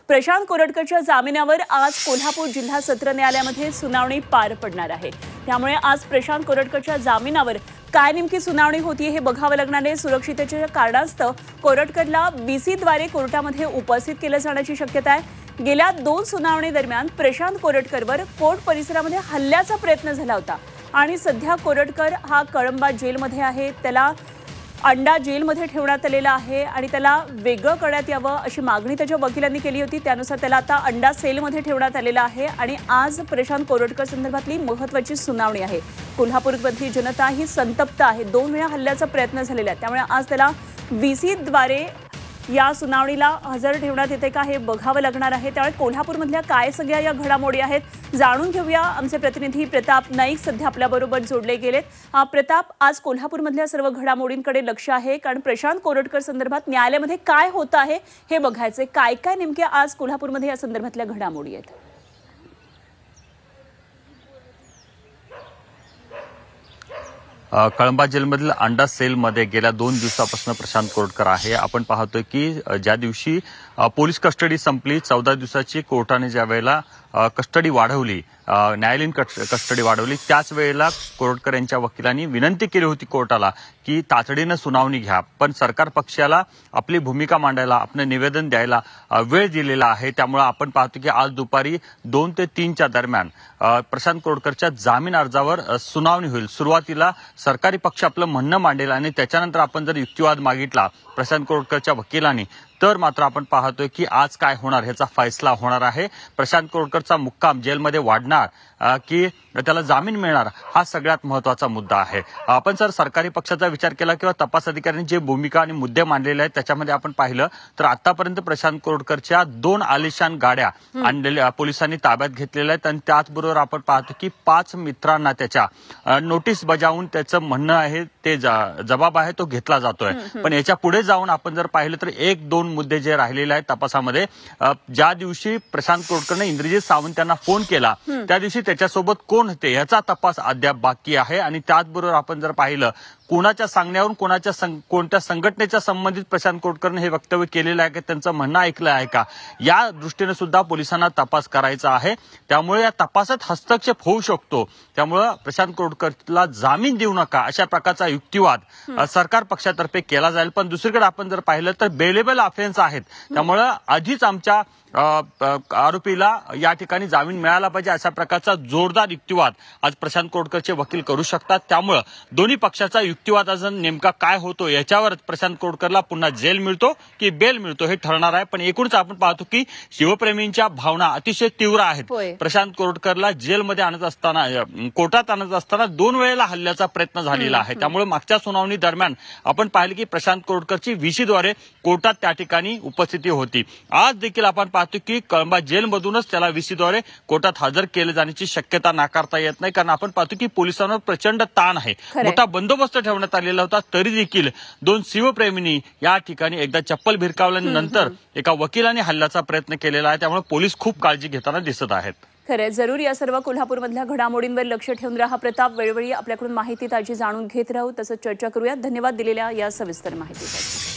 प्रशांत कोरटकरच्या जामिनावर आज कोल्हापूर जिल्हा सत्र न्यायालयामध्ये सुनावणी पार पडणार आहे। त्यामुळे आज प्रशांत कोरटकरच्या जामिनावर काय नेमकी सुनावणी होती हे बघावं लागणार आहे। सुरक्षिततेच्या कारणास्तव कोरटकरला बीसीद्वारे कोर्टामध्ये उपस्थित केलं जाण्याची शक्यता आहे। गेल्या 2 सुनावणी दरम्यान प्रशांत कोरटकरवर कोर्ट परिसरामध्ये हल्ल्याचा प्रयत्न झाला होता आणि सध्या कोरटकर हा कळंबा जेलमध्ये आहे। त्याला अंडा जेलमध्ये ठेवण्यात आलेला आहे आणि त्याला वेगळं करण्यात यावं अशी मागणी त्याच्या वकिलांनी केली होती। त्यानुसार त्याला आता अंडा सेलमध्ये ठेवण्यात आलेला आहे आणि आज प्रशांत कोरटकर संदर्भातली महत्त्वाची सुनावणी आहे। कोल्हापूरमधली जनता ही संतप्त आहे। 2 वेळा हल्ल्याचा प्रयत्न झालेला आहे, त्यामुळे आज त्याला व्हीसीद्वारे या सुनावणीला हजर ठेवण्यात येते का हे बघावं लागणार आहे। त्यामुळे कोल्हापूरमधल्या काय सगळ्या या घडामोडी आहेत जाणून घेऊया। आमचे प्रतिनिधी प्रताप नाईक सध्या आपल्याबरोबर जोडले गेलेत। प्रताप, आज कोल्हापूरमधल्या सर्व घडामोडींकडे लक्ष आहे, कारण प्रशांत कोरटकर संदर्भात न्यायालयामध्ये काय होत आहे हे बघायचे। काय काय नेमके आज कोल्हापूरमध्ये या संदर्भातल्या घडामोडी आहेत? कळंबा जेलमधील अंडा सेलमध्ये गेल्या 2 दिवसापासून प्रशांत कोरटकर आहे। आपण पाहतोय की ज्या दिवशी पोलीस कस्टडी संपली, 14 दिवसाची कोर्टाने ज्या वेळेला कस्टडी वाढवली, न्यायालयीन कस्टडी वाढवली, त्याच वेळेला कोरटकर यांच्या वकिलांनी विनंती केली होती कोर्टाला की तातडीनं सुनावणी घ्या, पण सरकार पक्षाला आपली भूमिका मांडायला, आपलं निवेदन द्यायला वेळ दिलेला आहे। त्यामुळे आपण पाहतो की आज दुपारी 2 ते 3च्या दरम्यान प्रशांत कोरटकरच्या जामीन अर्जावर सुनावणी होईल। सुरुवातीला सरकारी पक्ष आपलं म्हणणं मांडेल आणि त्याच्यानंतर आपण जर युक्तिवाद मागितला प्रशांत कोरटकरच्या वकिलांनी, तर मात्र आपण पाहतोय की आज काय होणार ह्याचा फैसला होणार आहे। प्रशांत कोरटकरचा मुक्काम जेलमध्ये वाढणार की त्याला जामीन मिळणार, हा सगळ्यात महत्त्वाचा मुद्दा आहे। आपण जर सरकारी पक्षाचा विचार केला किंवा तपास अधिकाऱ्यांनी जे भूमिका आणि मुद्दे मांडलेले आहेत त्याच्यामध्ये आपण पाहिलं तर आतापर्यंत प्रशांत कोरटकरच्या 2 आलिशान गाड्या आणलेल्या पोलिसांनी ताब्यात घेतलेल्या आहेत आणि त्याचबरोबर आपण पाहतो की 5 मित्रांना त्याच्या नोटीस बजावून त्याचं म्हणणं आहे ते जबाब आहे तो घेतला जातोय। पण याच्या पुढे जाऊन आपण जर पाहिलं तर 1-2 मुद्दे जे राहिलेले आहेत तपासामध्ये, ज्या दिवशी प्रशांत कोरटकरने इंद्रजित सावंत यांना फोन केला त्या दिवशी त्याच्यासोबत कोण होते याचा तपास अद्याप बाकी आहे। आणि त्याचबरोबर आपण जर पाहिलं कोणाच्या सांगण्यावरून कोणत्या संघटनेच्या संबंधित प्रशांत कोरटकरने हे वक्तव्य केलेलं आहे की त्यांचं म्हणणं ऐकलं आहे का, या दृष्टीने सुद्धा पोलिसांना तपास करायचा आहे। त्यामुळे या तपासात हस्तक्षेप होऊ शकतो। त्यामुळे प्रशांत कोरटकरला जामीन देऊ नका अशा प्रकारचा युक्तिवाद सरकार पक्षातर्फे केला जाईल। पण दुसरीकडे आपण जर पाहिलं तर बेलेबल ऑफेन्स आहेत, त्यामुळे आधीच आमच्या आरोपीला या ठिकाणी जामीन मिळाला पाहिजे अशा प्रकारचा जोरदार युक्तिवाद आज प्रशांत कोरटकरचे वकील करू शकतात। त्यामुळे दोन्ही पक्षाचा युक्तिवादाचा नेमका काय होतो याच्यावर प्रशांत कोरटकरला पुन्हा जेल मिळतो की बेल मिळतो हे ठरणार आहे। पण एकूणच आपण पाहतो की शिवप्रेमींच्या भावना अतिशय तीव्र आहेत। प्रशांत कोरटकरला जेलमध्ये आणत असताना, कोर्टात आणत असताना 2 वेळेला हल्ल्याचा प्रयत्न झालेला आहे। त्यामुळे मागच्या सुनावणी दरम्यान आपण पाहिलं की प्रशांत कोरटकरची व्हीसीद्वारे कोर्टात त्या ठिकाणी उपस्थिती होती। आज देखील आपण पाहतो की कळंबा जेलमधूनच त्याला व्हीसीद्वारे कोर्टात हजर केले जाण्याची शक्यता नाकारता येत नाही, कारण आपण पाहतो की पोलिसांवर प्रचंड ताण आहे, मोठा बंदोबस्त ठेवण्यात आलेला होता। तरी देखील 2 शिवप्रेमींनी या ठिकाणी एकदा चप्पल भिरकावल्यानंतर एका वकिलाने हल्ल्याचा प्रयत्न केलेला आहे। त्यामुळे पोलीस खूप काळजी घेताना दिसत आहेत। खरं, जरूर या सर्व कोल्हापूरमधल्या घडामोडींवर लक्ष ठेवून राहा प्रताप। वेळोवेळी आपल्याकडून माहिती ताजी जाणून घेत राहू, तसंच चर्चा करूया। धन्यवाद दिलेल्या या सविस्तर माहितीसाठी।